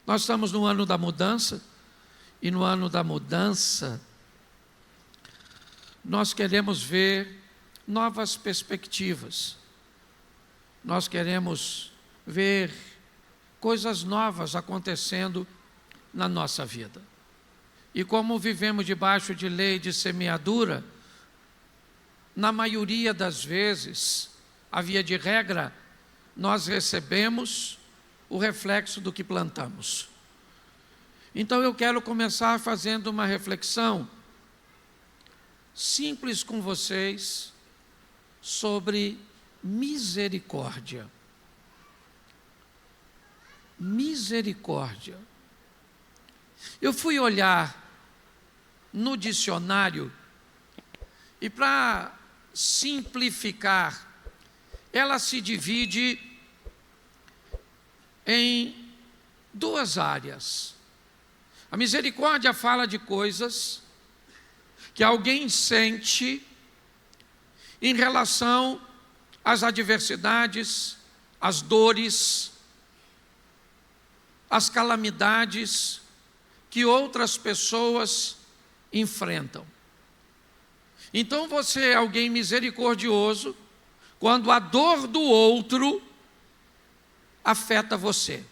Nós estamos no ano da mudança, e no ano da mudança, nós queremos ver novas perspectivas. Nós queremos ver coisas novas acontecendo na nossa vida. E como vivemos debaixo de lei de semeadura, na maioria das vezes, a via de regra, nós recebemos o reflexo do que plantamos. Então eu quero começar fazendo uma reflexão simples com vocês sobre misericórdia. Misericórdia. Eu fui olhar no dicionário e, para simplificar, ela se divide em duas áreas. A misericórdia fala de coisas que alguém sente em relação às adversidades, às dores, às calamidades que outras pessoas enfrentam. Então você é alguém misericordioso quando a dor do outro afeta você.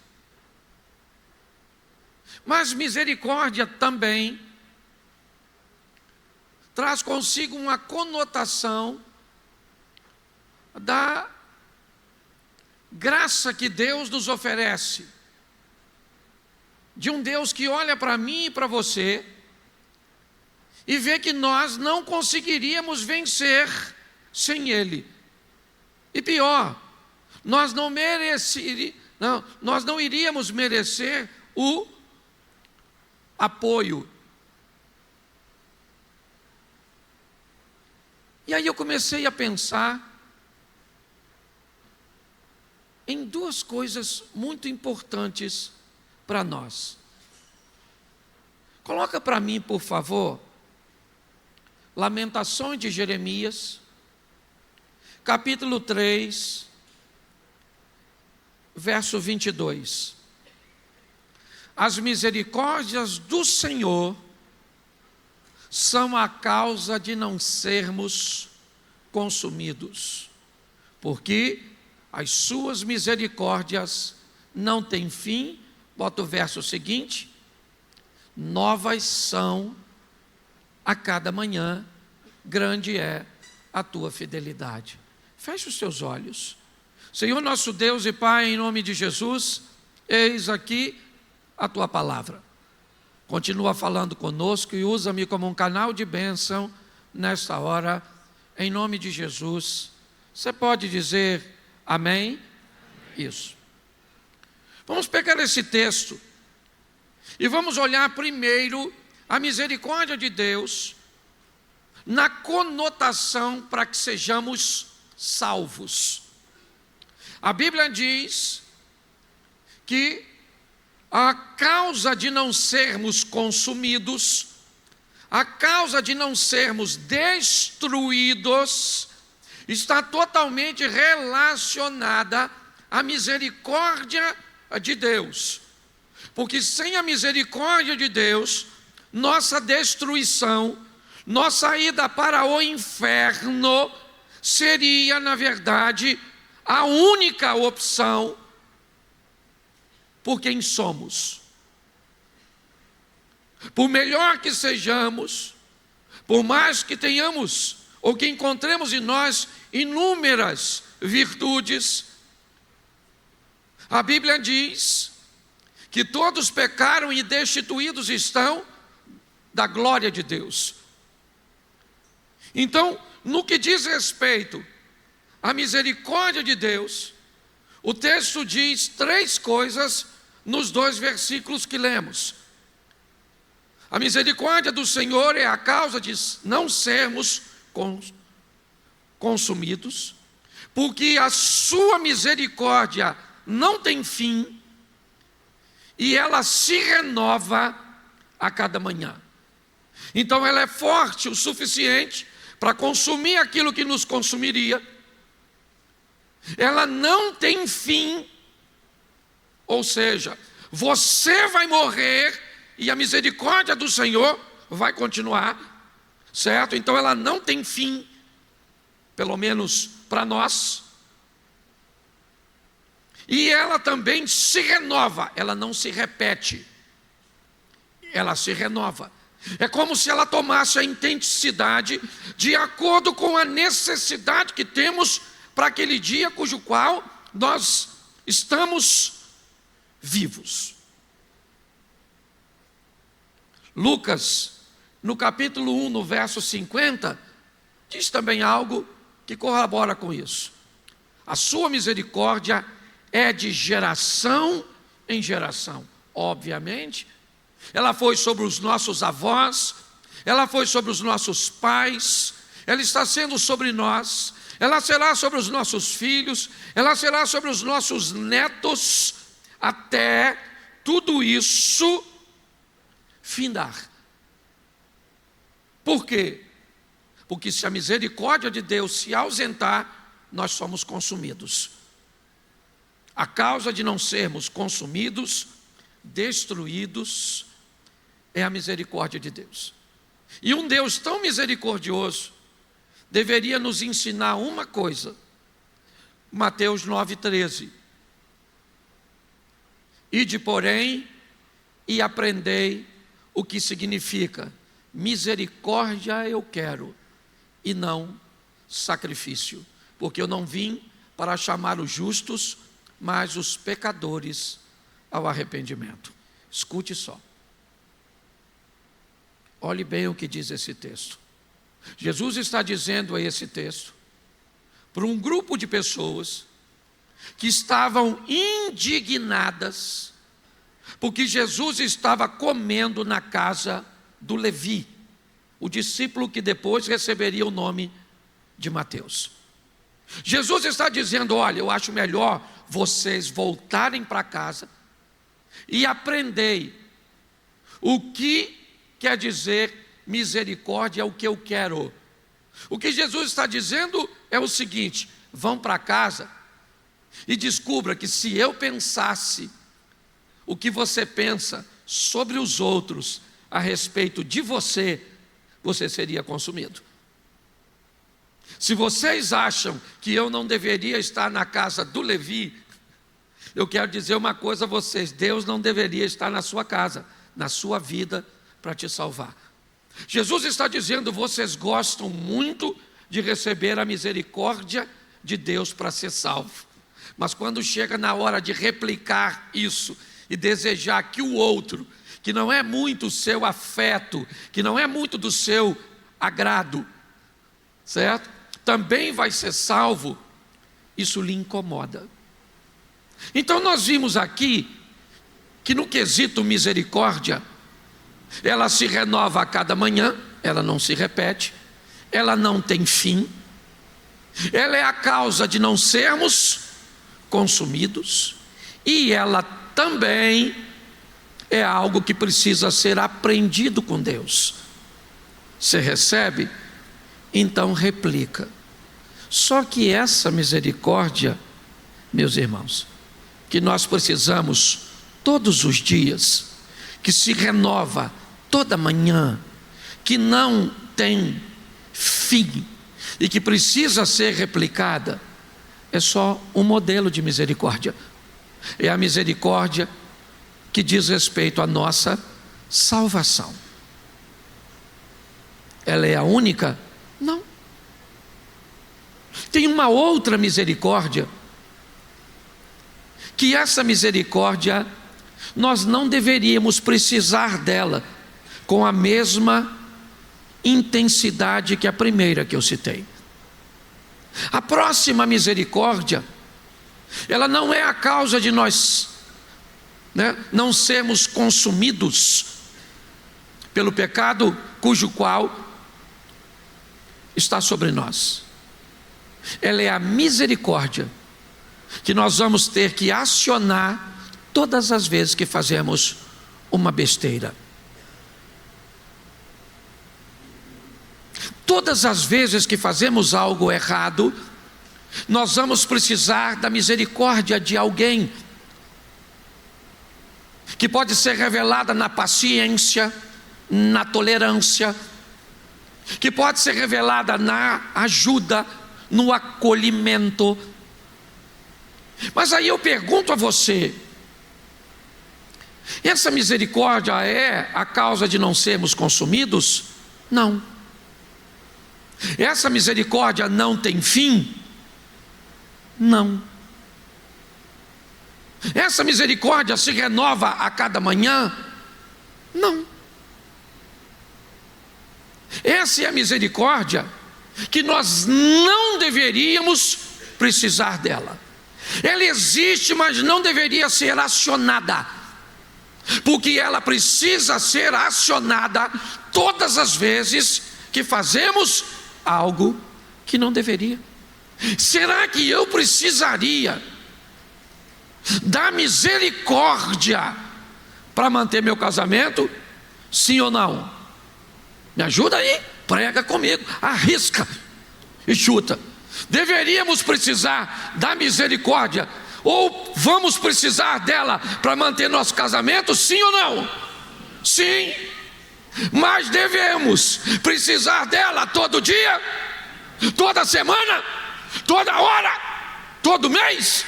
Mas misericórdia também traz consigo uma conotação da graça que Deus nos oferece, de um Deus que olha para mim e para você e vê que nós não conseguiríamos vencer sem Ele. E pior, nós não iríamos merecer o apoio. E aí eu comecei a pensar em duas coisas muito importantes para nós. Coloca para mim, por favor, Lamentações de Jeremias, capítulo 3, verso 22. As misericórdias do Senhor são a causa de não sermos consumidos, porque as suas misericórdias não têm fim. Bota o verso seguinte: novas são a cada manhã, grande é a tua fidelidade. Feche os seus olhos. Senhor nosso Deus e Pai, em nome de Jesus, eis aqui a tua palavra. Continua falando conosco e usa-me como um canal de bênção nesta hora, em nome de Jesus. Você pode dizer amém? Isso. Vamos pegar esse texto e vamos olhar primeiro a misericórdia de Deus na conotação para que sejamos salvos. A Bíblia diz que a causa de não sermos consumidos, a causa de não sermos destruídos, está totalmente relacionada à misericórdia de Deus. Porque sem a misericórdia de Deus, nossa destruição, nossa ida para o inferno, seria, na verdade, a única opção por quem somos. Por melhor que sejamos, por mais que tenhamos ou que encontremos em nós inúmeras virtudes, a Bíblia diz que todos pecaram e destituídos estão da glória de Deus. Então, no que diz respeito à misericórdia de Deus, o texto diz três coisas nos dois versículos que lemos. A misericórdia do Senhor é a causa de não sermos consumidos, porque a sua misericórdia não tem fim e ela se renova a cada manhã. Então ela é forte o suficiente para consumir aquilo que nos consumiria. Ela não tem fim, ou seja, Você vai morrer e a misericórdia do Senhor vai continuar, certo? Então ela não tem fim, pelo menos para nós. E ela também se renova, ela não se repete, ela se renova. É como se ela tomasse a intensidade de acordo com a necessidade que temos para aquele dia cujo qual nós estamos vivos. Lucas, no capítulo 1, no verso 50, diz também algo que corrobora com isso. A sua misericórdia é de geração em geração. Obviamente, ela foi sobre os nossos avós, ela foi sobre os nossos pais, ela está sendo sobre nós, ela será sobre os nossos filhos, ela será sobre os nossos netos, até tudo isso findar. Por quê? Porque se a misericórdia de Deus se ausentar, nós somos consumidos. A causa de não sermos consumidos, destruídos, é a misericórdia de Deus. E um Deus tão misericordioso deveria nos ensinar uma coisa. Mateus 9,13. Ide, porém, e aprendei o que significa misericórdia eu quero, e não sacrifício, porque eu não vim para chamar os justos, mas os pecadores ao arrependimento. Escute só. Olhe bem o que diz esse texto. Jesus está dizendo a esse texto para um grupo de pessoas que estavam indignadas porque Jesus estava comendo na casa do Levi, o discípulo que depois receberia o nome de Mateus. Jesus está dizendo: olha, eu acho melhor vocês voltarem para casa e aprendei o que quer dizer misericórdia, é o que eu quero. O que Jesus está dizendo é o seguinte: vão para casa e descubra que se eu pensasse o que você pensa sobre os outros a respeito de você, você seria consumido. Se vocês acham que eu não deveria estar na casa do Levi, eu quero dizer uma coisa a vocês: Deus não deveria estar na sua casa, na sua vida, para te salvar. Jesus está dizendo: vocês gostam muito de receber a misericórdia de Deus para ser salvo, mas quando chega na hora de replicar isso e desejar que o outro, que não é muito o seu afeto, que não é muito do seu agrado, certo? Também vai ser salvo, isso lhe incomoda. Então nós vimos aqui que no quesito misericórdia, ela se renova a cada manhã, ela não se repete, ela não tem fim, ela é a causa de não sermos consumidos, e ela também é algo que precisa ser aprendido com Deus. Você recebe? Então replica. Só que essa misericórdia, meus irmãos, que nós precisamos todos os dias, que se renova toda manhã, que não tem fim e que precisa ser replicada, é só um modelo de misericórdia. É a misericórdia que diz respeito à nossa salvação. Ela é a única? Não. Tem uma outra misericórdia, que essa misericórdia nós não deveríamos precisar dela com a mesma intensidade que a primeira que eu citei. A próxima misericórdia, ela não é a causa de nós, não sermos consumidos pelo pecado cujo qual está sobre nós. Ela é a misericórdia que nós vamos ter que acionar todas as vezes que fazemos uma besteira. Todas as vezes que fazemos algo errado, nós vamos precisar da misericórdia de alguém. que pode ser revelada na paciência, na tolerância, que pode ser revelada na ajuda, no acolhimento. Mas aí eu pergunto a você: essa misericórdia é a causa de não sermos consumidos? Não. Essa misericórdia não tem fim? Não. Essa misericórdia se renova a cada manhã? Não. Essa é a misericórdia que nós não deveríamos precisar dela. Ela existe, mas não deveria ser acionada, porque ela precisa ser acionada todas as vezes que fazemos algo que não deveria. Será que eu precisaria da misericórdia para manter meu casamento? Sim ou não? Me ajuda aí, prega comigo, arrisca e chuta. Deveríamos precisar da misericórdia, ou vamos precisar dela para manter nosso casamento? Sim ou não? Sim. Mas devemos precisar dela todo dia, toda semana, toda hora, todo mês?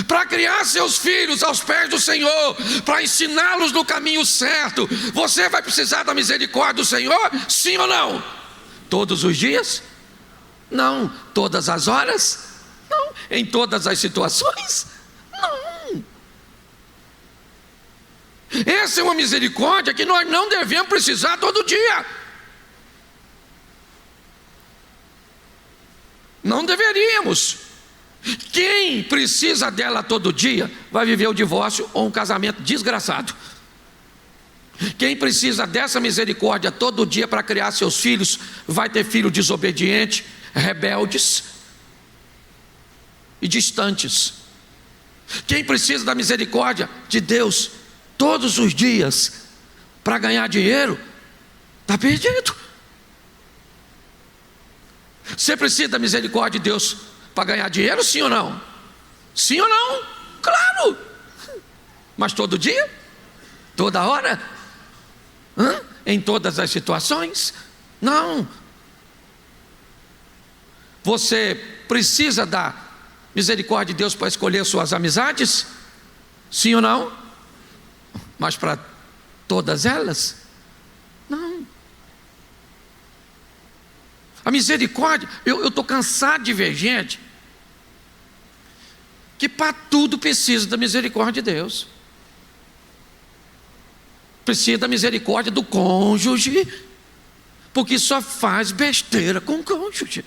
Para criar seus filhos aos pés do Senhor, para ensiná-los no caminho certo, você vai precisar da misericórdia do Senhor? Sim ou não? Todos os dias? Não. Todas as horas? Não. Em todas as situações? Não. Essa é uma misericórdia que nós não devemos precisar todo dia. Não deveríamos. Quem precisa dela todo dia vai viver o divórcio ou um casamento desgraçado. Quem precisa dessa misericórdia todo dia para criar seus filhos vai ter filhos desobedientes, rebeldes e distantes. Quem precisa da misericórdia de Deus todos os dias para ganhar dinheiro está perdido. Você precisa da misericórdia de Deus para ganhar dinheiro, sim ou não? Sim ou não? Claro. Mas todo dia? Toda hora? Em todas as situações? Não. Você precisa da misericórdia de Deus para escolher suas amizades? Sim ou não? Mas para todas elas? Não. A misericórdia, eu estou cansado de ver gente que para tudo precisa da misericórdia de Deus. Precisa da misericórdia do cônjuge, porque só faz besteira com o cônjuge.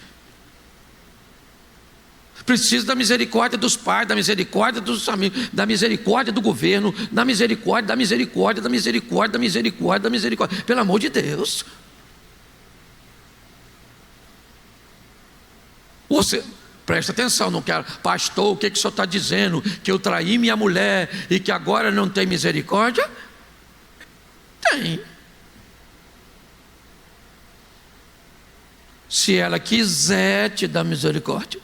Precisa da misericórdia dos pais, da misericórdia dos amigos, da misericórdia do governo, da misericórdia, da misericórdia, da misericórdia, da misericórdia, da misericórdia. Pelo amor de Deus. Você, presta atenção, não quero, pastor, o que o senhor está dizendo? Que eu traí minha mulher e que agora não tem misericórdia? Tem. Se ela quiser te dar misericórdia,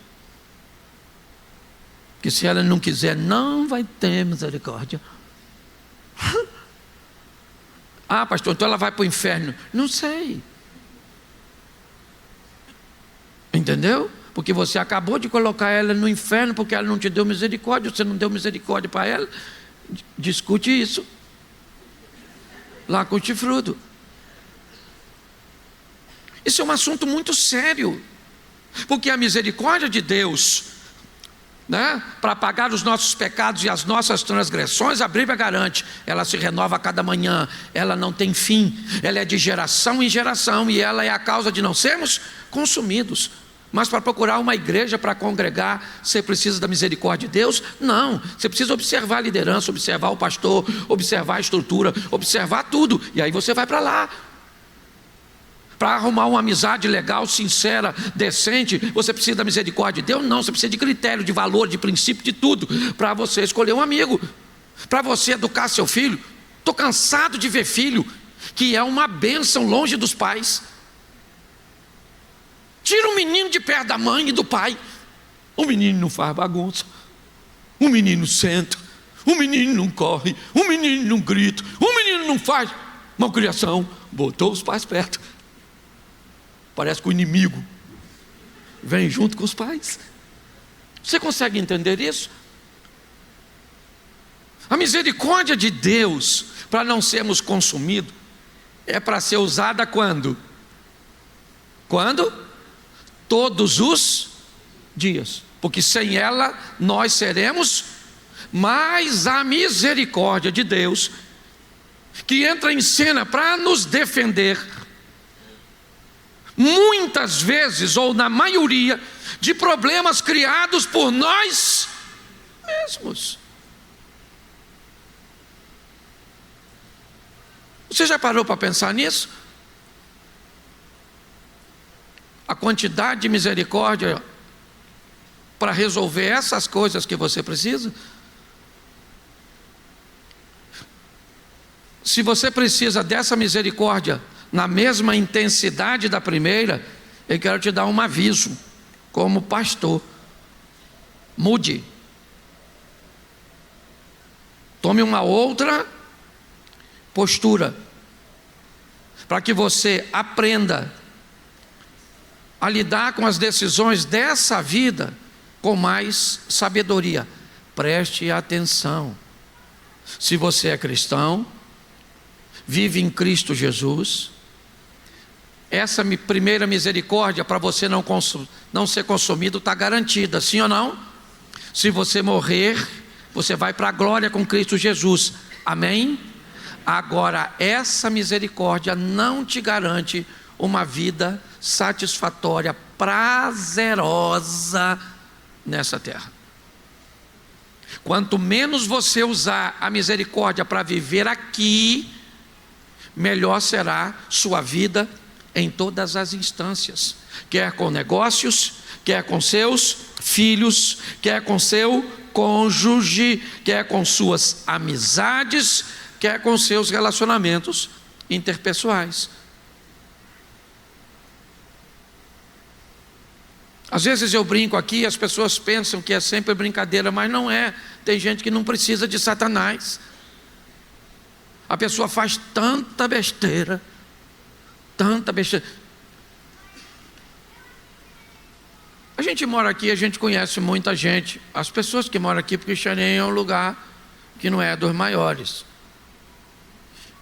que se ela não quiser, não vai ter misericórdia. Ah, pastor, então ela vai para o inferno. Não sei. Entendeu? Porque você acabou de colocar ela no inferno porque ela não te deu misericórdia, você não deu misericórdia para ela. Discute isso lá com o chifrudo. Isso é um assunto muito sério, porque a misericórdia de Deus, né, para pagar os nossos pecados e as nossas transgressões, a Bíblia garante, ela se renova a cada manhã, ela não tem fim, ela é de geração em geração e ela é a causa de não sermos consumidos. Mas para procurar uma igreja para congregar, você precisa da misericórdia de Deus? Não, você precisa observar a liderança, observar o pastor, observar a estrutura, observar tudo, e aí você vai para lá. Para arrumar uma amizade legal, sincera, decente, você precisa da misericórdia de Deus? Não, você precisa de critério, de valor, de princípio, de tudo, para você escolher um amigo, para você educar seu filho. Estou cansado de ver filho que é uma bênção longe dos pais. Tira um menino de perto da mãe e do pai. O menino não faz bagunça, O menino senta, o menino não corre, o menino não grita, o menino não faz malcriação. Botou os pais perto. Parece que o inimigo vem junto com os pais. Você consegue entender isso? A misericórdia de Deus, para não sermos consumidos, é para ser usada quando? Quando? Todos os dias. Porque sem ela nós seremos, mas a misericórdia de Deus, que entra em cena para nos defender, muitas vezes, ou na maioria, de problemas criados por nós mesmos. Você já parou para pensar nisso? A quantidade de misericórdia para resolver essas coisas que você precisa? Se você precisa dessa misericórdia na mesma intensidade da primeira, eu quero te dar um aviso, como pastor: mude, tome uma outra postura, para que você aprenda a lidar com as decisões dessa vida com mais sabedoria. Preste atenção. Se você é cristão, vive em Cristo Jesus, essa primeira misericórdia para você não ser consumido está garantida, sim ou não? Se você morrer, você vai para a glória com Cristo Jesus, amém? Agora, essa misericórdia não te garante uma vida satisfatória, prazerosa nessa terra. Quanto menos você usar a misericórdia para viver aqui, melhor será sua vida em todas as instâncias, quer com negócios, quer com seus filhos, quer com seu cônjuge, quer com suas amizades, quer com seus relacionamentos interpessoais. Às vezes eu brinco aqui, as pessoas pensam que é sempre brincadeira, mas não é. Tem gente que não precisa de Satanás. A pessoa faz tanta besteira, tanta besteira. A gente mora aqui, a gente conhece muita gente. As pessoas que moram aqui, porque Xerém é um lugar que não é dos maiores.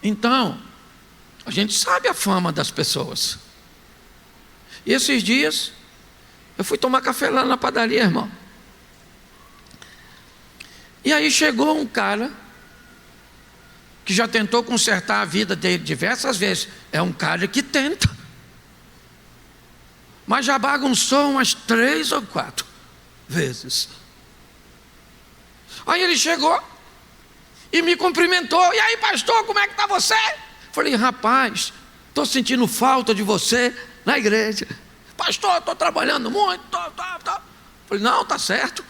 Então, a gente sabe a fama das pessoas. E esses dias, eu fui tomar café lá na padaria, irmão. E aí chegou um cara que já tentou consertar a vida dele diversas vezes. É um cara que tenta, mas já bagunçou umas 3 ou 4 vezes. Aí ele chegou e me cumprimentou. E aí, pastor, como é que está você? Falei: rapaz, estou sentindo falta de você na igreja. Pastor, estou trabalhando muito. Falei: não, está certo.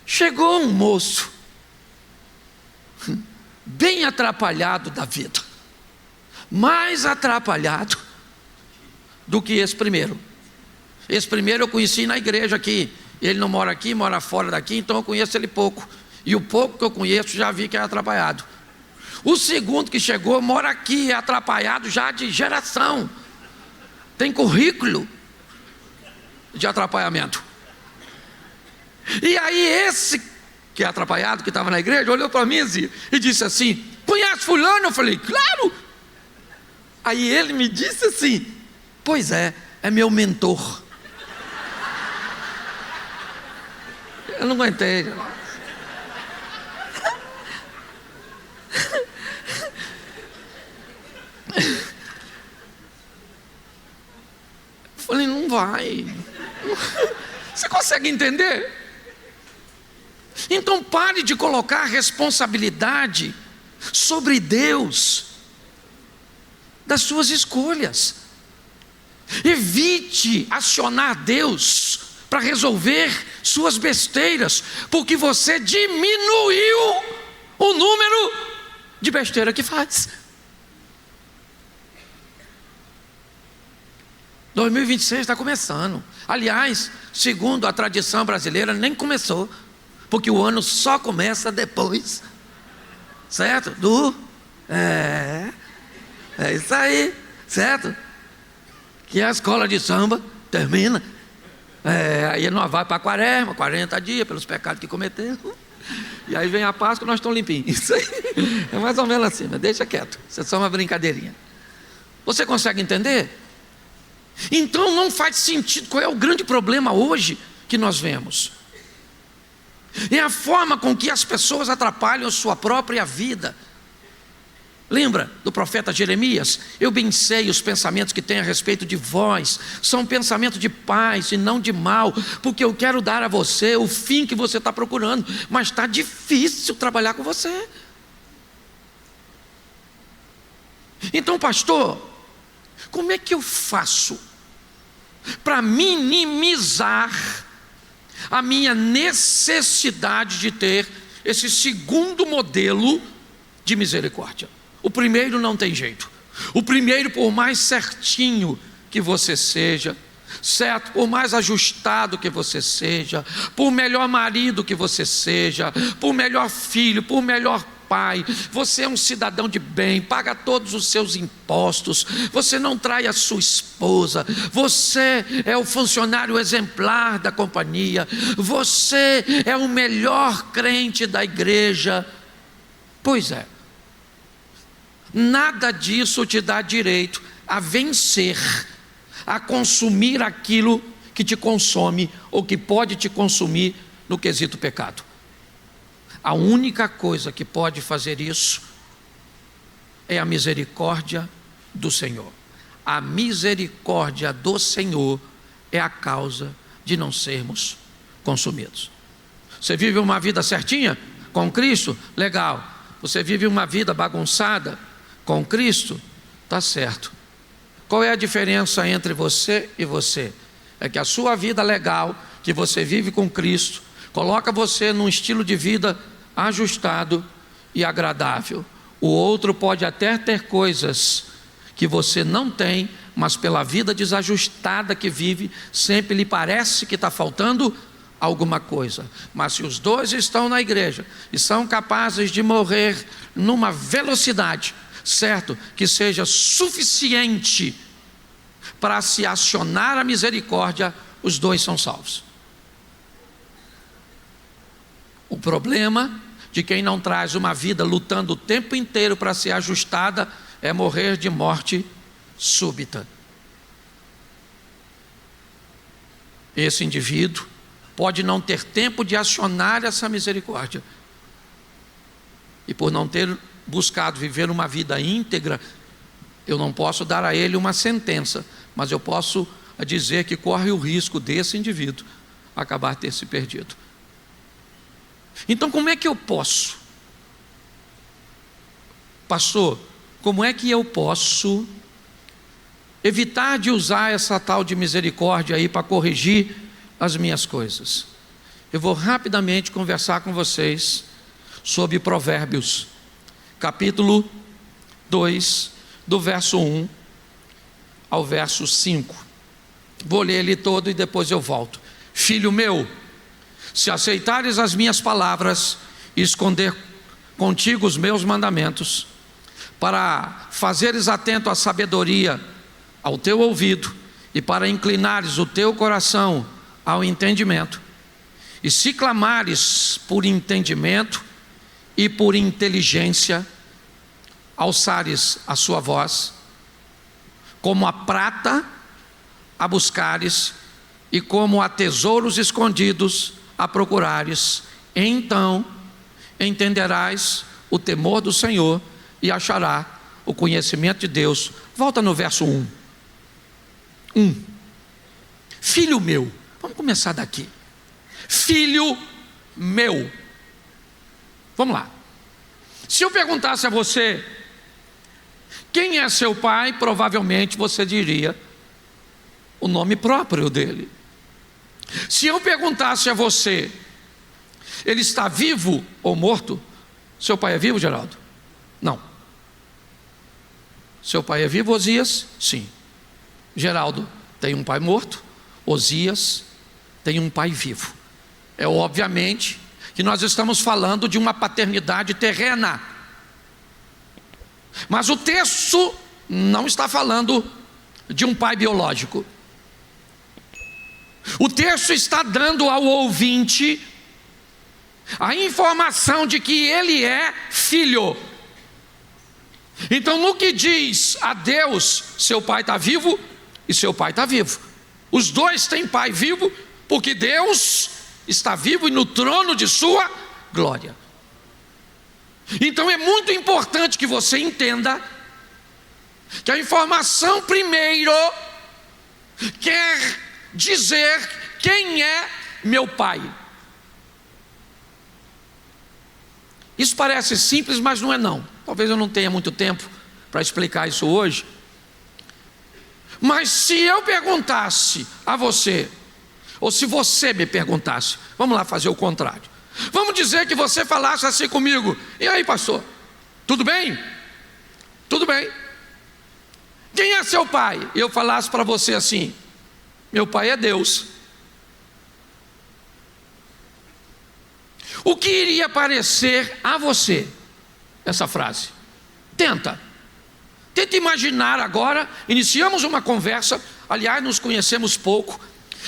Chegou um moço, bem atrapalhado da vida, mais atrapalhado do que esse primeiro. Esse primeiro eu conheci na igreja aqui. Ele não mora aqui, mora fora daqui, então eu conheço ele pouco. E o pouco que eu conheço já vi que é atrapalhado. O segundo que chegou mora aqui, é atrapalhado já de geração. Tem currículo de atrapalhamento. E aí esse que é atrapalhado, que estava na igreja, olhou para mim e disse assim: conhece fulano? Eu falei: claro. Aí ele me disse assim: pois é meu mentor. Eu não aguentei. Falei: não vai. Você consegue entender? Então pare de colocar responsabilidade sobre Deus das suas escolhas. Evite acionar Deus para resolver suas besteiras, porque você diminuiu o número de besteira que faz. 2026 está começando. Aliás, segundo a tradição brasileira, nem começou, porque o ano só começa depois, certo? É isso aí, certo? Que a escola de samba termina, aí nós vamos para a quaresma, 40 dias pelos pecados que cometemos, e aí vem a Páscoa e nós estamos limpinhos. Isso aí é mais ou menos assim, mas deixa quieto, isso é só uma brincadeirinha. Você consegue entender? Então não faz sentido. Qual é o grande problema hoje que nós vemos? É a forma com que as pessoas atrapalham a sua própria vida. Lembra do profeta Jeremias? Eu bem sei os pensamentos que tenho a respeito de vós, são pensamentos de paz e não de mal, porque eu quero dar a você o fim que você está procurando, mas está difícil trabalhar com você. Então, pastor, como é que eu faço para minimizar a minha necessidade de ter esse segundo modelo de misericórdia? O primeiro não tem jeito. O primeiro, por mais certinho que você seja, certo? Por mais ajustado que você seja, por melhor marido que você seja, por melhor filho, por melhor pai, você é um cidadão de bem, paga todos os seus impostos, você não trai a sua esposa, você é o funcionário exemplar da companhia, você é o melhor crente da igreja. Pois é, nada disso te dá direito a vencer, a consumir aquilo que te consome ou que pode te consumir no quesito pecado. A única coisa que pode fazer isso é a misericórdia do Senhor. A misericórdia do Senhor é a causa de não sermos consumidos. Você vive uma vida certinha com Cristo? Legal. Você vive uma vida bagunçada com Cristo? Tá certo. Qual é a diferença entre você e você? É que a sua vida legal, que você vive com Cristo, coloca você num estilo de vida ajustado e agradável. O outro pode até ter coisas que você não tem, mas pela vida desajustada que vive, sempre lhe parece que está faltando alguma coisa. Mas se os dois estão na igreja e são capazes de morrer numa velocidade, certo, que seja suficiente para se acionar a misericórdia, os dois são salvos. O problema de quem não traz uma vida lutando o tempo inteiro para ser ajustada é morrer de morte súbita. Esse indivíduo pode não ter tempo de acionar essa misericórdia, e por não ter buscado viver uma vida íntegra, eu não posso dar a ele uma sentença, mas eu posso dizer que corre o risco desse indivíduo acabar ter se perdido. Então, como é que eu posso? Pastor, como é que eu posso evitar de usar essa tal de misericórdia aí para corrigir as minhas coisas? Eu vou rapidamente conversar com vocês sobre Provérbios, capítulo 2, do verso 1 ao verso 5. Vou ler ele todo e depois eu volto. Filho meu, se aceitares as minhas palavras e esconder contigo os meus mandamentos, para fazeres atento à sabedoria ao teu ouvido e para inclinares o teu coração ao entendimento, e se clamares por entendimento e por inteligência, alçares a sua voz, como a prata a buscares e como a tesouros escondidos a procurares, então entenderás o temor do Senhor e achará o conhecimento de Deus. Volta no verso 1. Filho meu, vamos começar daqui. Filho meu. Vamos lá. Se eu perguntasse a você quem é seu pai, provavelmente você diria o nome próprio dele. Se eu perguntasse a você, ele está vivo ou morto? Seu pai é vivo, Geraldo? Não. Seu pai é vivo, Osias? Sim. Geraldo tem um pai morto, Osias tem um pai vivo. É obviamente que nós estamos falando de uma paternidade terrena, mas o texto não está falando de um pai biológico. O texto está dando ao ouvinte a informação de que ele é filho. Então, no que diz a Deus, seu pai está vivo e seu pai está vivo. Os dois têm pai vivo, porque Deus está vivo e no trono de sua glória. Então é muito importante que você entenda que a informação primeiro quer dizer quem é meu pai. Isso parece simples, mas não é não. Talvez eu não tenha muito tempo para explicar isso hoje. Mas se eu perguntasse a você, ou se você me perguntasse, vamos lá fazer o contrário. Vamos dizer que você falasse assim comigo: e aí, pastor, tudo bem? Tudo bem. Quem é seu pai? E eu falasse para você assim: meu pai é Deus. O que iria parecer a você essa frase? Tenta imaginar agora. Iniciamos uma conversa, aliás, nos conhecemos pouco,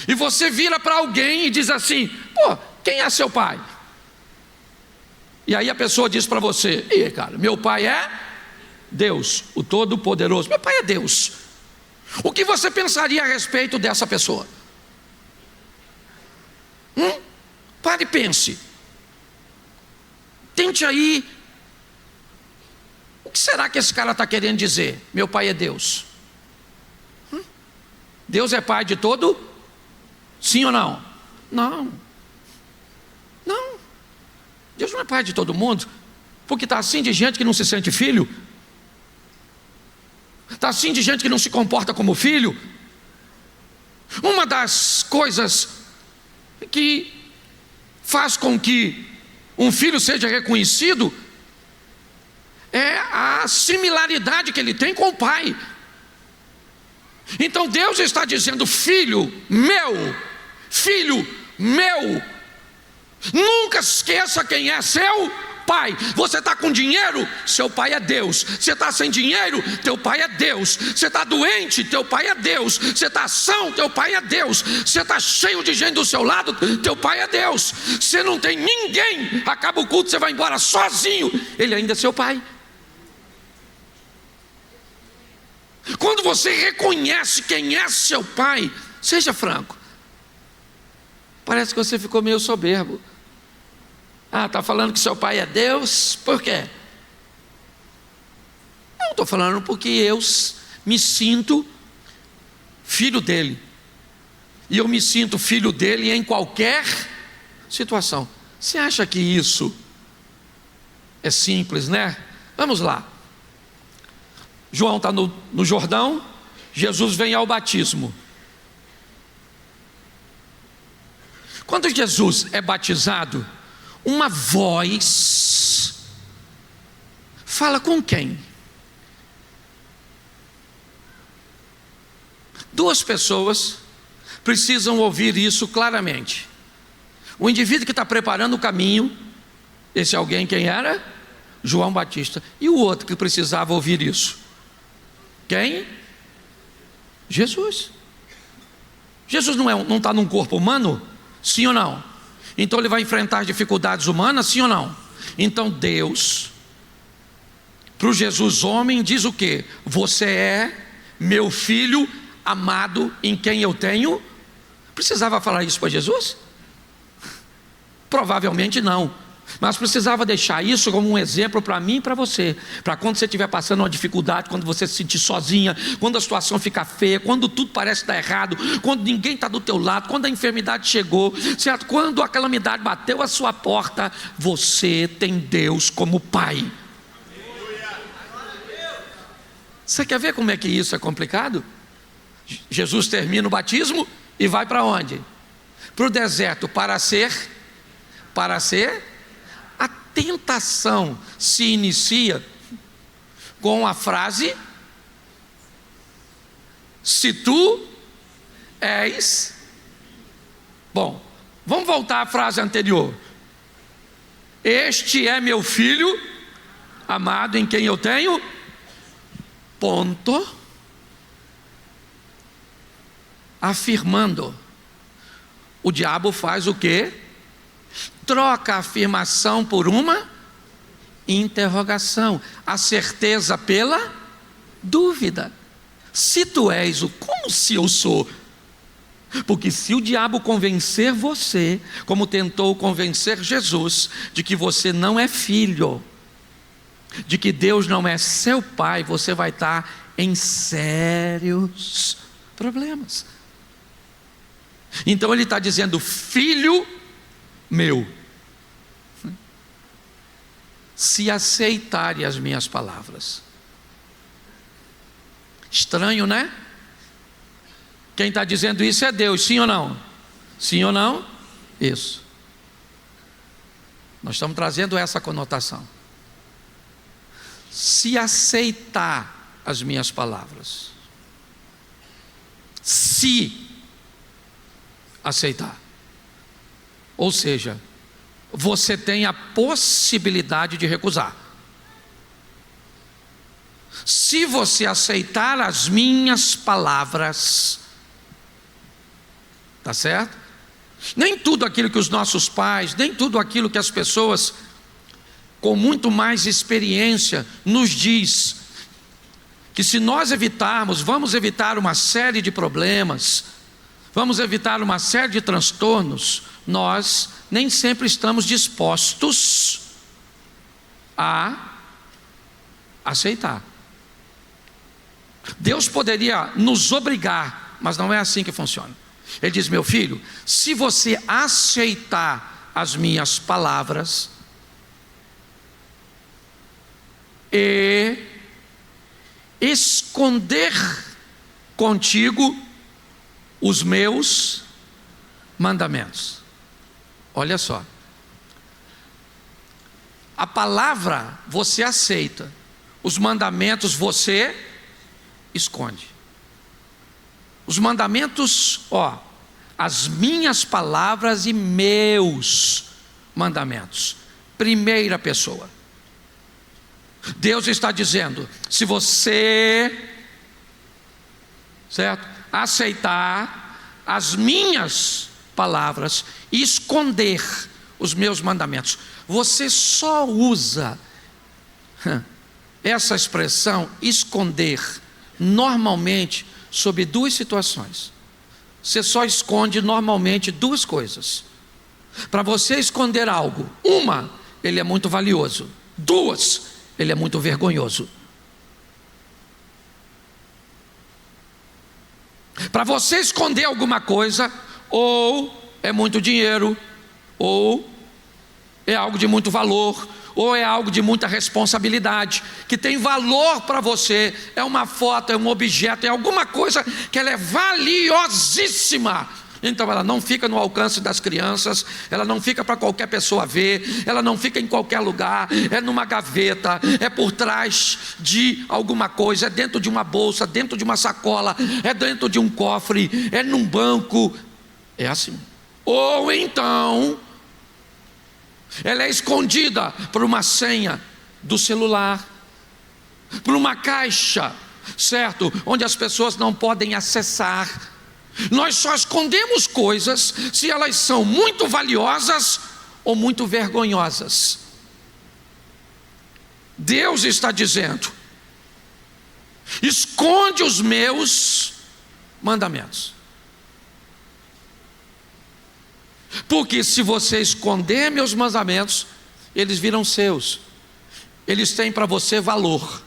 e você vira para alguém e diz assim: pô, quem é seu pai? E aí a pessoa diz para você: e cara, meu pai é Deus, o Todo-Poderoso. Meu pai é Deus. O que você pensaria a respeito dessa pessoa? Pare e pense. Tente aí. O que será que esse cara está querendo dizer? Meu pai é Deus. Deus é pai de todo? Sim ou não? Não. Não. Deus não é pai de todo mundo. Porque está assim de gente que não se sente filho. Está assim de gente que não se comporta como filho. Uma das coisas que faz com que um filho seja reconhecido é a similaridade que ele tem com o pai. Então Deus está dizendo: filho meu, nunca esqueça quem é seu pai. Você está com dinheiro? Seu pai é Deus. Você está sem dinheiro? Teu pai é Deus. Você está doente? Teu pai é Deus. Você está são? Teu pai é Deus. Você está cheio de gente do seu lado? Teu pai é Deus. Você não tem ninguém, acaba o culto, você vai embora sozinho, ele ainda é seu pai. Quando você reconhece quem é seu pai, seja franco, parece que você ficou meio soberbo. Ah, está falando que seu pai é Deus? Por quê? Não, estou falando porque eu me sinto filho dele. E eu me sinto filho dele em qualquer situação. Você acha que isso é simples, né? Vamos lá. João está no Jordão, Jesus vem ao batismo. Quando Jesus é batizado, uma voz fala com quem? Duas pessoas precisam ouvir isso claramente. O indivíduo que está preparando o caminho, esse alguém quem era? João Batista. E o outro que precisava ouvir isso? Quem? Jesus. Jesus não está num corpo humano? Sim ou não? Então ele vai enfrentar dificuldades humanas? Sim ou não? Então Deus, para o Jesus homem, diz o quê? Você é meu filho amado, em quem eu tenho? Precisava falar isso para Jesus? Provavelmente não. Mas precisava deixar isso como um exemplo para mim e para você, para quando você estiver passando uma dificuldade, quando você se sentir sozinha, quando a situação ficar feia, quando tudo parece dar errado, quando ninguém está do teu lado, quando a enfermidade chegou, certo? Quando a calamidade bateu à sua porta, você tem Deus como Pai. Você quer ver como é que isso é complicado? Jesus termina o batismo e vai para onde? Para o deserto, para ser. A tentação se inicia com a frase: se tu és Bom, vamos voltar à frase anterior. Este é meu filho amado, em quem eu tenho ponto. Afirmando. O diabo faz o quê? Troca a afirmação por uma interrogação, a certeza pela dúvida. Se tu és o, como se eu sou? Porque se o diabo convencer você, como tentou convencer Jesus, de que você não é filho, de que Deus não é seu pai, você vai estar em sérios problemas. Então ele está dizendo: filho meu, se aceitarem as minhas palavras. Estranho, né? Quem está dizendo isso é Deus, sim ou não? Sim ou não? Isso. Nós estamos trazendo essa conotação. Se aceitar as minhas palavras, se aceitar, ou seja, você tem a possibilidade de recusar. Se você aceitar as minhas palavras, tá certo? Nem tudo aquilo que os nossos pais, nem tudo aquilo que as pessoas com muito mais experiência nos diz, que se nós evitarmos, vamos evitar uma série de problemas, vamos evitar uma série de transtornos. Nós nem sempre estamos dispostos a aceitar. Deus poderia nos obrigar, mas não é assim que funciona. Ele diz: meu filho, se você aceitar as minhas palavras e esconder contigo os meus mandamentos. Olha só, a palavra você aceita, os mandamentos você esconde. Os mandamentos, as minhas palavras e meus mandamentos, primeira pessoa. Deus está dizendo: se você, certo, aceitar as minhas palavras e esconder os meus mandamentos. Você só usa essa expressão esconder normalmente sobre duas situações. Você só esconde normalmente duas coisas. Para você esconder algo, uma, ele é muito valioso. Duas, ele é muito vergonhoso. Para você esconder alguma coisa, ou é muito dinheiro, ou é algo de muito valor, ou é algo de muita responsabilidade, que tem valor para você, é uma foto, é um objeto, é alguma coisa que ela é valiosíssima. Então ela não fica no alcance das crianças, ela não fica para qualquer pessoa ver, ela não fica em qualquer lugar, é numa gaveta, é por trás de alguma coisa, é dentro de uma bolsa, dentro de uma sacola, é dentro de um cofre, é num banco, é assim. Ou então ela é escondida por uma senha do celular, por uma caixa, certo? Onde as pessoas não podem acessar. Nós só escondemos coisas se elas são muito valiosas ou muito vergonhosas. Deus está dizendo: esconde os meus mandamentos. Porque se você esconder meus mandamentos, eles viram seus. Eles têm para você valor.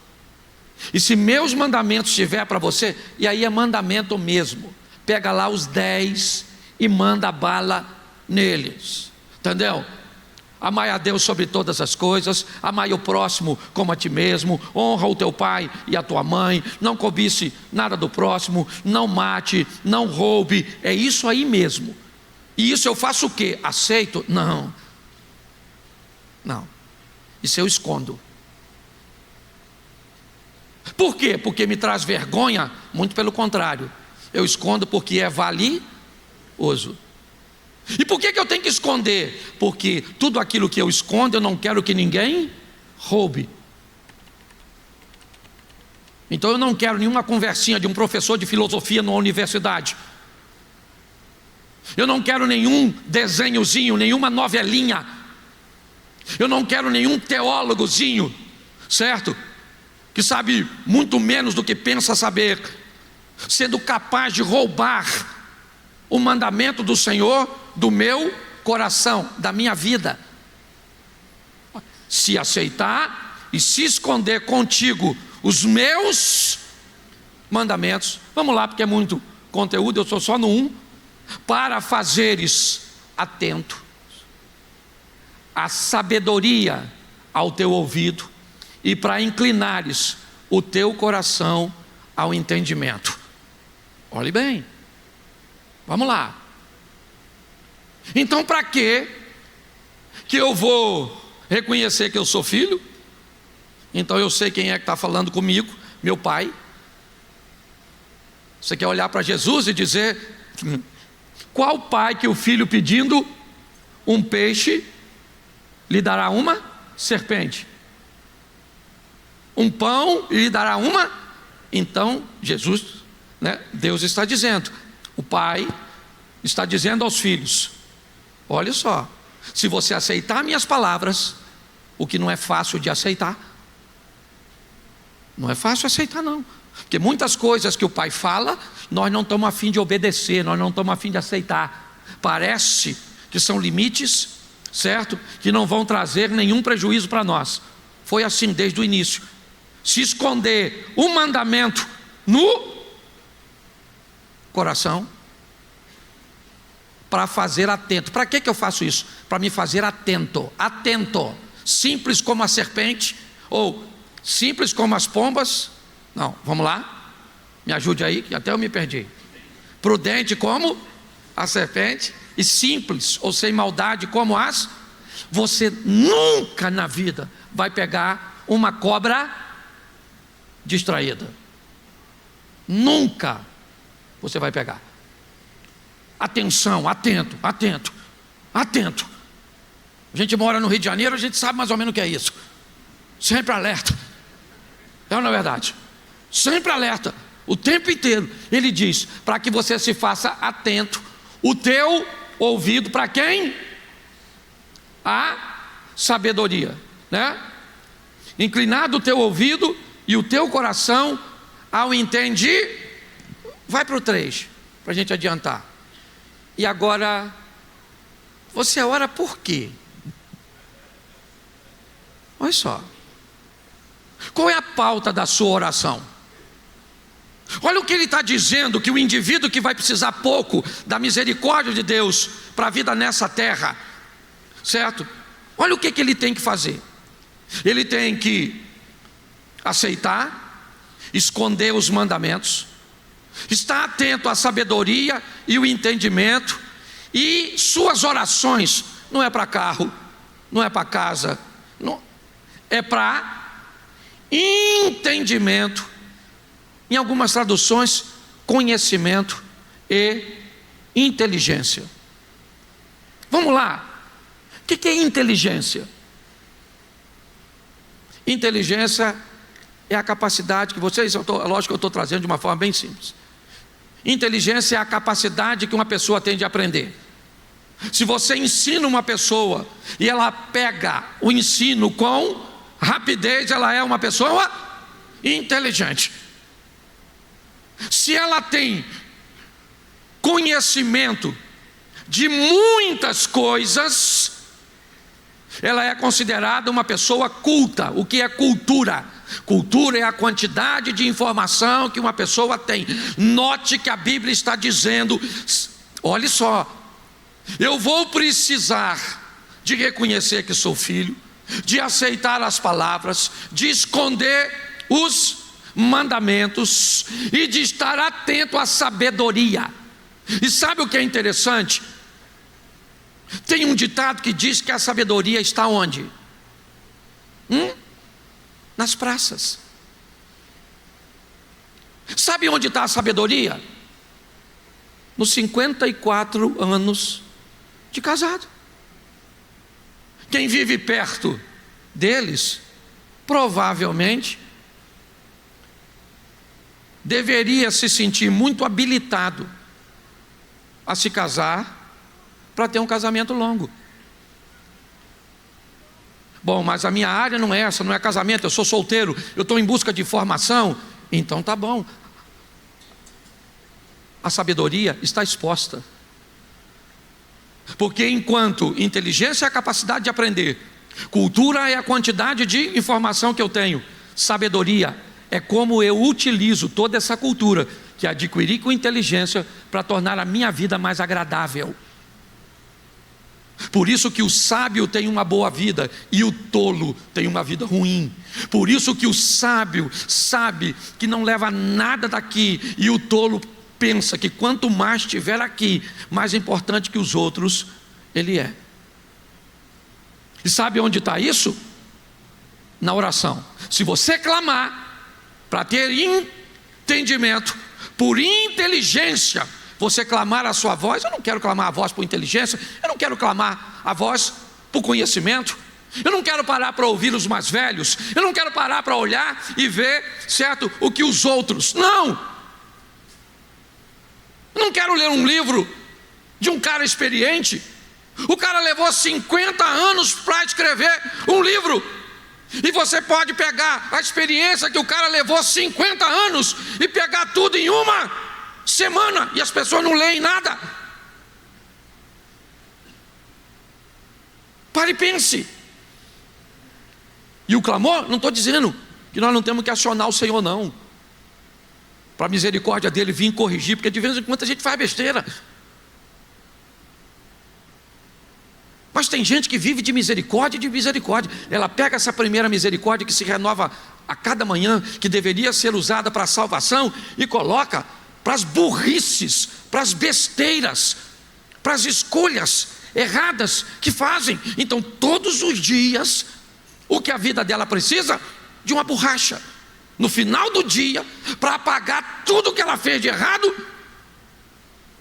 E se meus mandamentos tiver para você, e aí é mandamento mesmo, pega lá os 10 e manda bala neles. Entendeu? Amai a Deus sobre todas as coisas, amai o próximo como a ti mesmo, honra o teu pai e a tua mãe, não cobice nada do próximo, não mate, não roube. É isso aí mesmo. E isso eu faço o quê? Aceito? Não. Não. Isso eu escondo. Por quê? Porque me traz vergonha? Muito pelo contrário. Eu escondo porque é valioso. E por que eu tenho que esconder? Porque tudo aquilo que eu escondo, eu não quero que ninguém roube. Então eu não quero nenhuma conversinha de um professor de filosofia numa universidade. Eu não quero nenhum desenhozinho, nenhuma novelinha. Eu não quero nenhum teólogozinho, certo? Que sabe muito menos do que pensa saber, sendo capaz de roubar o mandamento do Senhor do meu coração, da minha vida. Se aceitar e se esconder contigo os meus mandamentos, vamos lá, porque é muito conteúdo, eu estou só no 1. Para fazeres atento a sabedoria ao teu ouvido e para inclinares o teu coração ao entendimento. Olhe bem, vamos lá. Então, para que eu vou reconhecer que eu sou filho? Então eu sei quem é que está falando comigo, meu pai. Você quer olhar para Jesus e dizer: qual pai que o filho pedindo um peixe lhe dará uma serpente? Um pão lhe dará uma? Então Jesus, Deus está dizendo, o pai está dizendo aos filhos: olha só, se você aceitar minhas palavras, o que não é fácil de aceitar, não é fácil aceitar não, porque muitas coisas que o pai fala, nós não estamos a fim de obedecer, nós não estamos a fim de aceitar. Parece que são limites, certo? Que não vão trazer nenhum prejuízo para nós. Foi assim desde o início. Se esconder um mandamento no coração, para fazer atento. Para que eu faço isso? Para me fazer atento. Atento. Simples como a serpente, ou simples como as pombas. Não, vamos lá, me ajude aí, que até eu me perdi. Prudente como a serpente e simples ou sem maldade como as. Você nunca na vida vai pegar uma cobra distraída. Nunca você vai pegar. Atenção, atento, atento, atento. A gente mora no Rio de Janeiro, a gente sabe mais ou menos o que é isso. Sempre alerta. É ou não é verdade? Sempre alerta, o tempo inteiro. Ele diz, para que você se faça atento, o teu ouvido, para quem? A sabedoria, Inclinado o teu ouvido e o teu coração ao entender. Vai para o 3, para a gente adiantar. E agora, você ora por quê? Olha só, qual é a pauta da sua oração? Olha o que ele está dizendo, que o indivíduo que vai precisar pouco da misericórdia de Deus para a vida nessa terra, certo? Olha o que ele tem que fazer. Ele tem que aceitar, esconder os mandamentos, estar atento à sabedoria e o entendimento, e suas orações não é para carro, não é para casa, não, é para entendimento. Em algumas traduções, conhecimento e inteligência. Vamos lá. O que é inteligência? Inteligência é a capacidade que vocês, lógico que eu estou trazendo de uma forma bem simples. Inteligência é a capacidade que uma pessoa tem de aprender. Se você ensina uma pessoa e ela pega o ensino com rapidez, ela é uma pessoa inteligente. Se ela tem conhecimento de muitas coisas, ela é considerada uma pessoa culta. O que é cultura? Cultura é a quantidade de informação que uma pessoa tem. Note que a Bíblia está dizendo, olhe só, eu vou precisar de reconhecer que sou filho, de aceitar as palavras, de esconder os mandamentos e de estar atento à sabedoria. E sabe o que é interessante? Tem um ditado que diz que a sabedoria está onde? Nas praças. Sabe onde está a sabedoria? Nos 54 anos de casado. Quem vive perto deles, provavelmente, deveria se sentir muito habilitado a se casar para ter um casamento longo. Bom, mas a minha área não é essa, não é casamento, eu sou solteiro, eu estou em busca de formação. Então tá bom. A sabedoria está exposta. Porque enquanto inteligência é a capacidade de aprender, cultura é a quantidade de informação que eu tenho, sabedoria é como eu utilizo toda essa cultura que adquiri com inteligência para tornar a minha vida mais agradável. Por isso que o sábio tem uma boa vida e o tolo tem uma vida ruim. Por isso que o sábio sabe que não leva nada daqui e o tolo pensa que quanto mais tiver aqui, mais importante que os outros ele é. E sabe onde está isso? Na oração. Se você clamar para ter entendimento, por inteligência, você clamar a sua voz. Eu não quero clamar a voz por inteligência, eu não quero clamar a voz por conhecimento, eu não quero parar para ouvir os mais velhos, eu não quero parar para olhar e ver, certo, o que os outros, não, eu não quero ler um livro de um cara experiente. O cara levou 50 anos para escrever um livro, e você pode pegar a experiência que o cara levou 50 anos e pegar tudo em uma semana, e as pessoas não leem nada. Pare e pense. E o clamor, não estou dizendo que nós não temos que acionar o Senhor, não, para a misericórdia dele vir corrigir, porque de vez em quando a gente faz besteira. Mas tem gente que vive de misericórdia e de misericórdia. Ela pega essa primeira misericórdia que se renova a cada manhã, que deveria ser usada para a salvação, e coloca para as burrices, para as besteiras, para as escolhas erradas que fazem. Então todos os dias, o que a vida dela precisa? De uma borracha no final do dia, para apagar tudo que ela fez de errado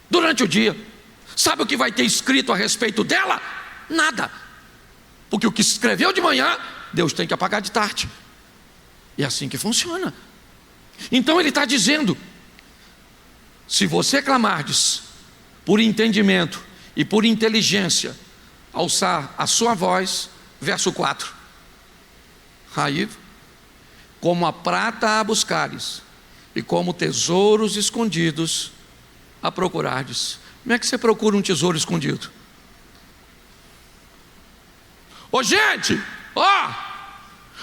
durante o dia. Sabe o que vai ter escrito a respeito dela? Nada, porque o que escreveu de manhã, Deus tem que apagar de tarde. E é assim que funciona. Então ele está dizendo: se você clamardes por entendimento e por inteligência, alçar a sua voz, verso 4, aí, como a prata a buscares, e como tesouros escondidos a procurardes. Como é que você procura um tesouro escondido? Ô gente, ó,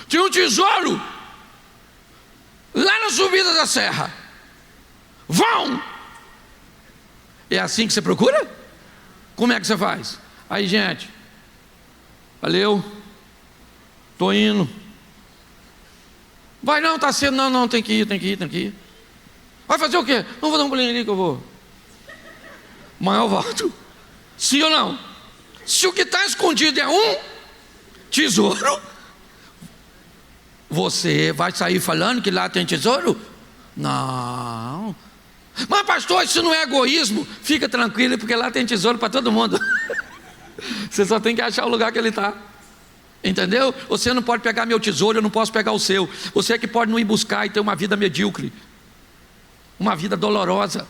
tinha um tesouro lá na subida da serra. Vão! É assim que você procura? Como é que você faz? Aí, gente, valeu, estou indo. Vai não, está cedo, não, tem que ir. Vai fazer o quê? Não, vou dar um pulinho ali que eu vou. Amanhã eu volto. Sim ou não? Se o que está escondido é um tesouro, você vai sair falando que lá tem tesouro? Não. Mas pastor, isso não é egoísmo? Fica tranquilo, porque lá tem tesouro para todo mundo. Você só tem que achar o lugar que ele está. Entendeu? Você não pode pegar meu tesouro, eu não posso pegar o seu. Você é que pode não ir buscar e ter uma vida medíocre, uma vida dolorosa,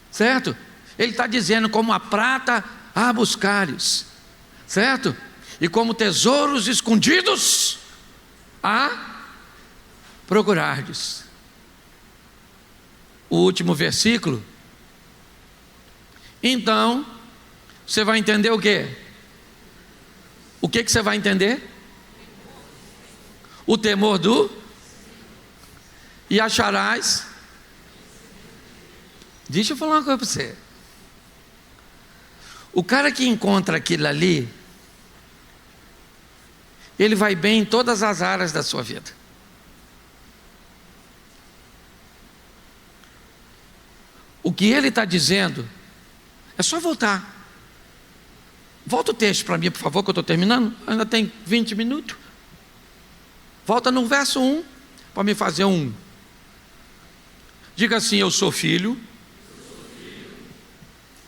certo? Ele está dizendo: como a prata a buscares, certo? E como tesouros escondidos a procurardes. O último versículo. Então você vai entender o quê? O que você vai entender? O temor do... E acharás... Deixa eu falar uma coisa para você. O cara que encontra aquilo ali, ele vai bem em todas as áreas da sua vida. O que ele está dizendo é só voltar. Volta o texto para mim, por favor, que eu estou terminando. Ainda tem 20 minutos. Volta no verso 1 para me fazer um. Diga assim: eu sou filho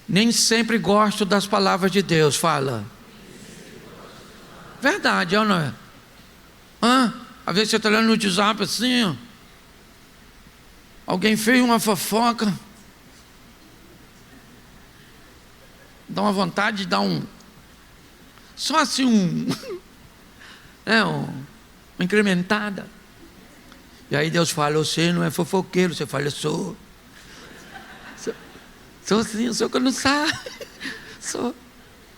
Nem sempre gosto das palavras de Deus. Fala. Verdade, ou não é? Às vezes você está olhando no WhatsApp assim, ó. Alguém fez uma fofoca. Dá uma vontade de dar só assim uma incrementada. E aí Deus fala, você não é fofoqueiro. Você fala, eu sou. Sou sim, sou que eu não sabe. Sou.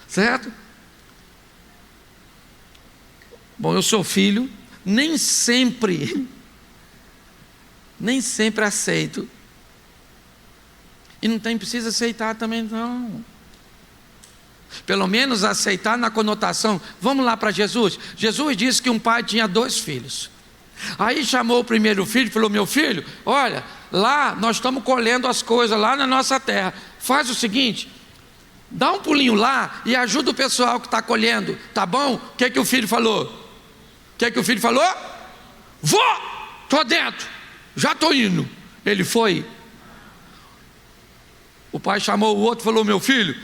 Certo? Bom, eu sou filho, nem sempre aceito. E não precisa aceitar também não. Pelo menos aceitar na conotação. Vamos lá para Jesus. Jesus disse que um pai tinha 2 filhos. Aí chamou o primeiro filho e falou, meu filho, olha, lá nós estamos colhendo as coisas lá na nossa terra. Faz o seguinte, dá um pulinho lá e ajuda o pessoal que está colhendo, tá bom? O que o filho falou? Vou, estou dentro, já estou indo. Ele foi. O pai chamou o outro e falou, meu filho,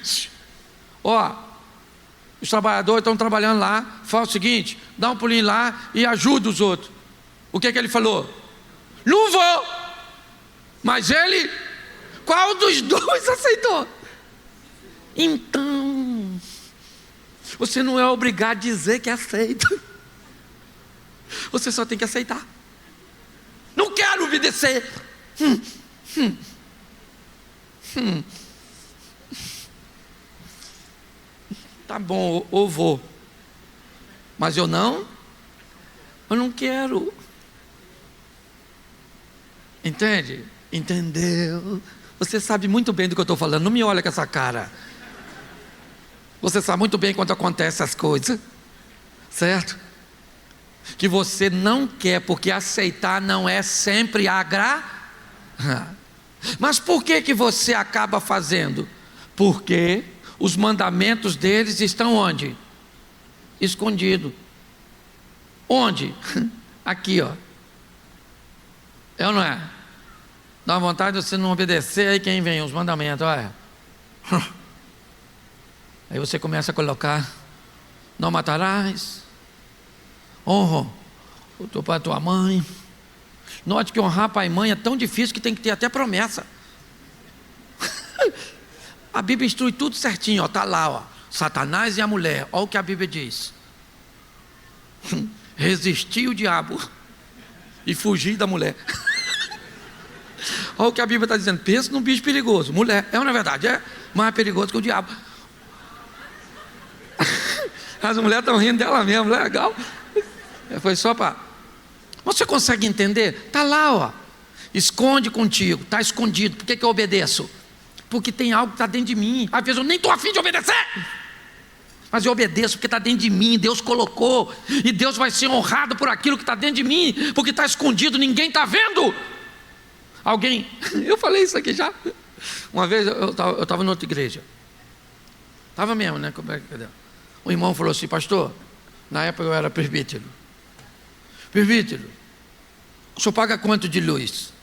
os trabalhadores estão trabalhando lá, faz o seguinte, dá um pulinho lá e ajuda os outros. O que ele falou? Não vou. Mas ele, qual dos 2 aceitou? Então, você não é obrigado a dizer que aceita. Você só tem que aceitar. Não quero obedecer. Tá bom, eu vou. Mas eu não quero. Entende? Entendeu? Você sabe muito bem do que eu estou falando. Não me olha com essa cara. Você sabe muito bem quando acontecem essas coisas. Certo? Que você não quer, porque aceitar não é sempre agradar. Mas por que você acaba fazendo? Porque os mandamentos deles estão onde? Escondido. Onde? Aqui, ó. É ou não é? Dá uma vontade de você não obedecer, aí quem vem? Os mandamentos, olha. Aí você começa a colocar, não matarás, honra o teu pai e a tua mãe. Note que honrar pai e mãe é tão difícil que tem que ter até promessa. A Bíblia instrui tudo certinho, está lá, ó, Satanás e a mulher, olha o que a Bíblia diz. Resistir o diabo e fugir da mulher. Olha o que a Bíblia está dizendo. Pensa num bicho perigoso. Mulher, é ou não é verdade? É mais perigoso que o diabo. As mulheres estão rindo dela mesmo, legal. Foi só para... Você consegue entender? Está lá, ó. Esconde contigo, está escondido. Por que eu obedeço? Porque tem algo que está dentro de mim. Às vezes eu nem estou afim de obedecer, mas eu obedeço porque está dentro de mim. Deus colocou, e Deus vai ser honrado por aquilo que está dentro de mim, porque está escondido, ninguém está vendo. Alguém, eu falei isso aqui já. Uma vez eu estava em outra igreja. Estava mesmo, né? O irmão falou assim, pastor, na época eu era presbítero. Presbítero, o senhor paga quanto de luz?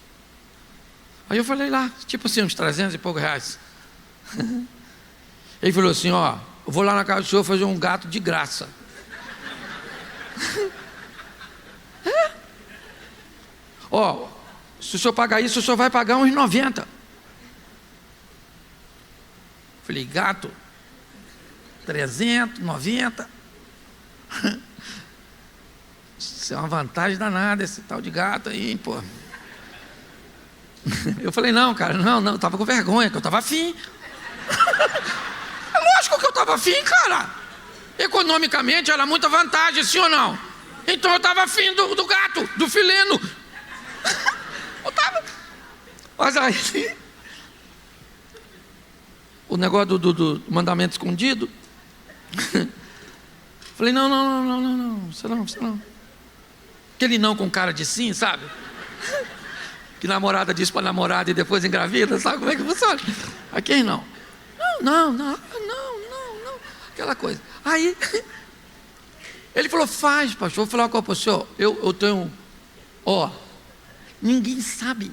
Aí eu falei lá, tipo assim, uns 300 e poucos reais. Ele falou assim, ó, eu vou lá na casa do senhor fazer um gato de graça. Ó, se o senhor pagar isso, o senhor vai pagar uns 90. Falei, gato, 300, 90. Isso é uma vantagem danada, esse tal de gato aí, pô. Eu falei, não, cara, não, eu estava com vergonha, que eu estava afim. É lógico que eu estava afim, cara. Economicamente era muita vantagem, sim ou não? Então eu estava afim do gato, do felino. Eu estava. Mas aí, o negócio do mandamento escondido. Falei, não, você não. Aquele não com cara de sim, sabe? Que namorada diz para namorada e depois engravida, sabe como é que funciona? Aqui não. Não. Aquela coisa. Aí, ele falou, faz, pastor. Eu vou falar com o senhor. Eu tenho, ninguém sabe.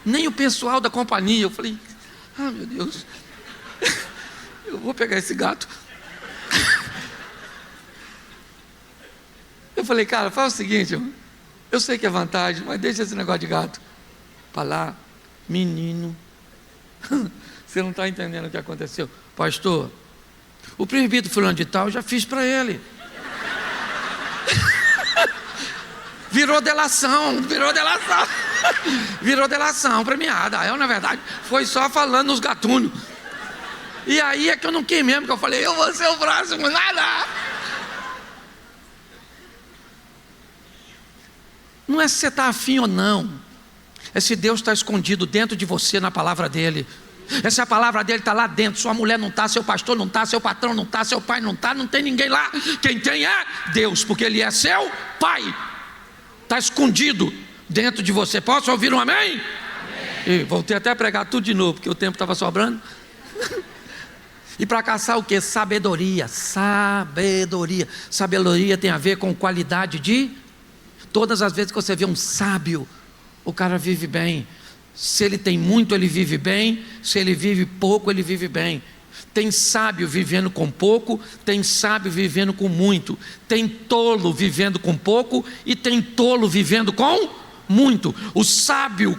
Nem o pessoal da companhia. Eu falei, meu Deus. Eu vou pegar esse gato. Eu falei, cara, faz o seguinte, eu sei que é vantagem, mas deixa esse negócio de gato para lá. Menino, você não está entendendo o que aconteceu. Pastor, o presbítero fulano de tal, eu já fiz para ele. Virou delação premiada. Eu, na verdade, foi só falando nos gatunos. E aí é que eu não quis mesmo, que eu falei, eu vou ser o próximo, nada. Não é se você está afim ou não, é se Deus está escondido dentro de você na palavra dele. É se a palavra dele está lá dentro, sua mulher não está, seu pastor não está, seu patrão não está, seu pai não está, não tem ninguém lá. Quem tem é Deus, porque ele é seu pai. Está escondido dentro de você. Posso ouvir um amém? Amém. E voltei até a pregar tudo de novo, porque o tempo estava sobrando. E para caçar o que? Sabedoria. Sabedoria tem a ver com qualidade de... Todas as vezes que você vê um sábio, o cara vive bem. Se ele tem muito, ele vive bem. Se ele vive pouco, ele vive bem. Tem sábio vivendo com pouco, tem sábio vivendo com muito. Tem tolo vivendo com pouco e tem tolo vivendo com muito. O sábio,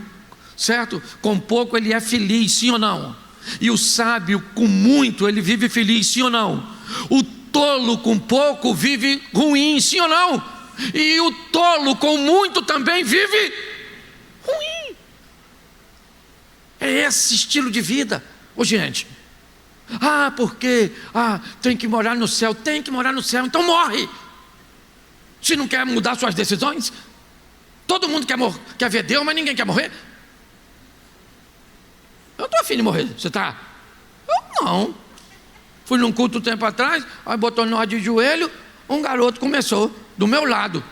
certo? Com pouco ele é feliz, sim ou não? E o sábio com muito, ele vive feliz, sim ou não? O tolo com pouco vive ruim, sim ou não? E o tolo com muito também vive ruim. É esse estilo de vida. Ô gente, porque tem que morar no céu. Tem que morar no céu, então morre. Se não quer mudar suas decisões. Todo mundo quer ver Deus, mas ninguém quer morrer. Eu estou afim de morrer, você está? Eu não. Fui num culto um tempo atrás, aí botou nós de joelho, um garoto começou do meu lado.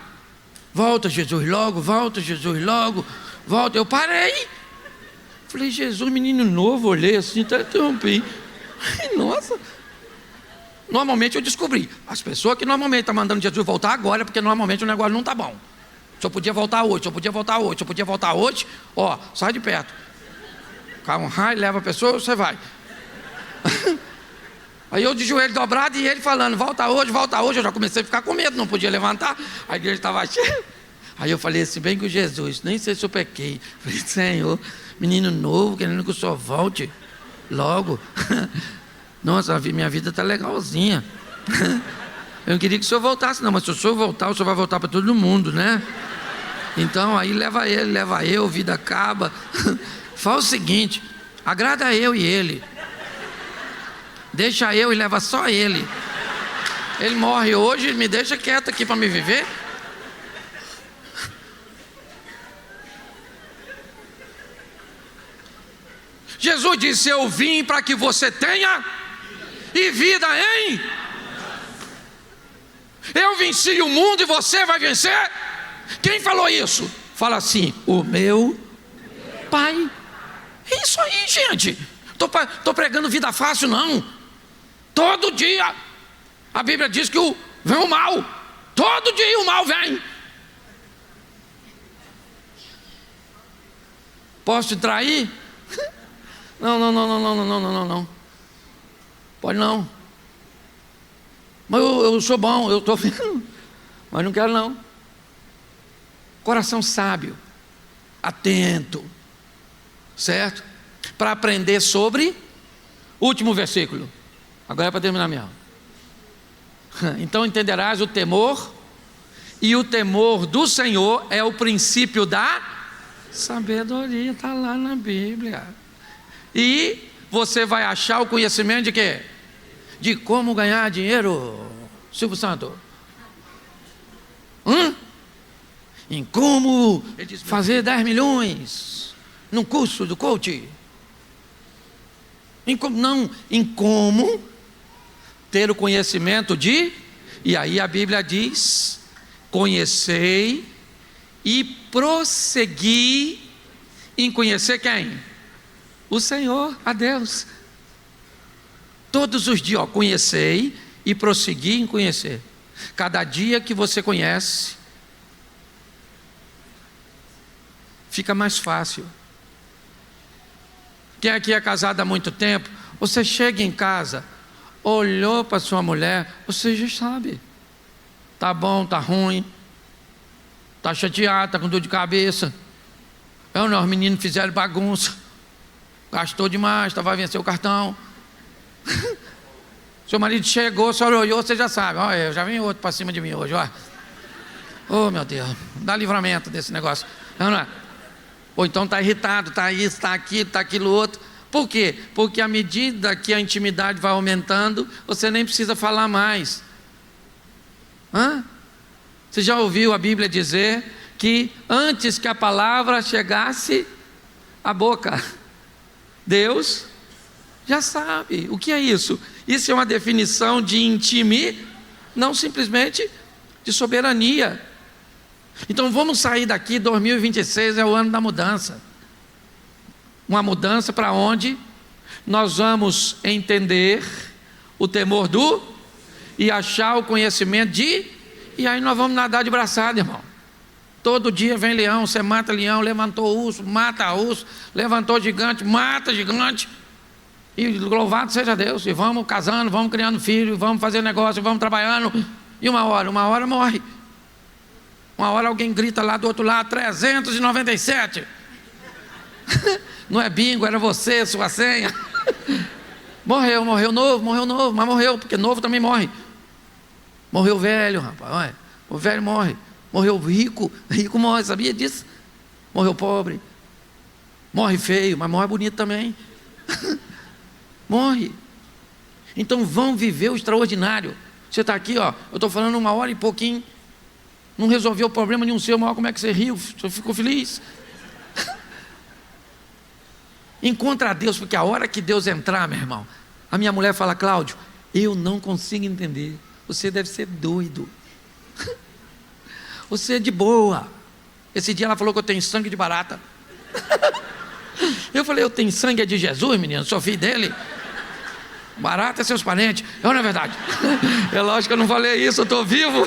Volta Jesus logo, volta Jesus logo, volta. Eu parei. Falei, Jesus, menino novo, olhei assim, até interrompi. Nossa. Normalmente eu descobri, as pessoas que normalmente estão mandando Jesus voltar agora, porque normalmente o negócio não está bom. Só podia voltar hoje, ó, sai de perto. Calma, leva a pessoa, você vai. Aí eu de joelho dobrado e ele falando, volta hoje, eu já comecei a ficar com medo, não podia levantar, a igreja estava cheia. Aí eu falei assim, bem com Jesus, nem sei se eu pequei. Falei, Senhor, menino novo, querendo que o Senhor volte logo. Nossa, minha vida está legalzinha. Eu não queria que o Senhor voltasse não, mas se o Senhor voltar, o Senhor vai voltar para todo mundo, né? Então aí leva eu, vida acaba. Faz o seguinte, agrada eu e ele. Deixa eu e leva só ele. Ele morre hoje, me deixa quieto aqui para me viver. Jesus disse, eu vim para que você tenha e vida em... Eu venci o mundo e você vai vencer. Quem falou isso? Fala assim, o meu Pai. É isso aí, gente. Estou pregando vida fácil, não. Todo dia a Bíblia diz que vem o mal. Todo dia o mal vem. Posso te trair? Não. Pode não. Mas eu sou bom, eu estou vendo. Mas não quero não. Coração sábio, atento, certo? Para aprender sobre, último versículo. Agora é para terminar mesmo. Então entenderás o temor, e o temor do Senhor é o princípio da sabedoria, está lá na Bíblia. E você vai achar o conhecimento de quê? De como ganhar dinheiro, Silvio Santos. Em como fazer 10 milhões num curso do coach. Em como ter o conhecimento de, e aí a Bíblia diz, conhecei e prossegui em conhecer quem? O Senhor, a Deus. Todos os dias, conhecei e prossegui em conhecer. Cada dia que você conhece, fica mais fácil. Quem aqui é casado há muito tempo, Você chega em casa, olhou para sua mulher, você já sabe. Tá bom, tá ruim, tá chateado, tá com dor de cabeça. Não, os meninos fizeram bagunça, gastou demais, vai vencer o cartão. Seu marido chegou, só olhou, você já sabe. Olha, já vem outro para cima de mim hoje, ó. Oh, meu Deus, dá livramento desse negócio. Não é? Ou então está irritado, está isso, está aquilo, está aquilo outro. Por quê? Porque à medida que a intimidade vai aumentando, você nem precisa falar mais. Você já ouviu a Bíblia dizer que antes que a palavra chegasse à boca, Deus já sabe. O que é isso? Isso é uma definição de intimidade, não simplesmente de soberania. Então vamos sair daqui, 2026 é o ano da mudança. Uma mudança para onde nós vamos entender o temor do e achar o conhecimento de, e aí nós vamos nadar de braçada, irmão. Todo dia vem leão, você mata leão, levantou urso, mata urso, levantou gigante, mata gigante. E louvado seja Deus, e vamos casando, vamos criando filhos, vamos fazer negócio, vamos trabalhando, e uma hora morre. Uma hora alguém grita lá do outro lado, 397. Não é bingo, era você, sua senha. Morreu novo, mas morreu, porque novo também morre. Morreu velho, rapaz, olha, o velho morre. Morreu rico morre, sabia disso? Morreu pobre. Morre feio, mas morre bonito também. Morre. Então vão viver o extraordinário. Você está aqui, ó, eu estou falando 1 hora e pouquinho, não resolveu o problema nenhum seu, mas como é que você riu? Você ficou feliz? Encontra Deus, porque a hora que Deus entrar, meu irmão, a minha mulher fala: Cláudio, eu não consigo entender, você deve ser doido. Você é de boa. Esse dia ela falou que eu tenho sangue de barata. Eu falei: eu tenho sangue de Jesus, menino, sou filho dele. Barata é seus parentes. Não é verdade? É lógico que eu não falei isso, eu estou vivo.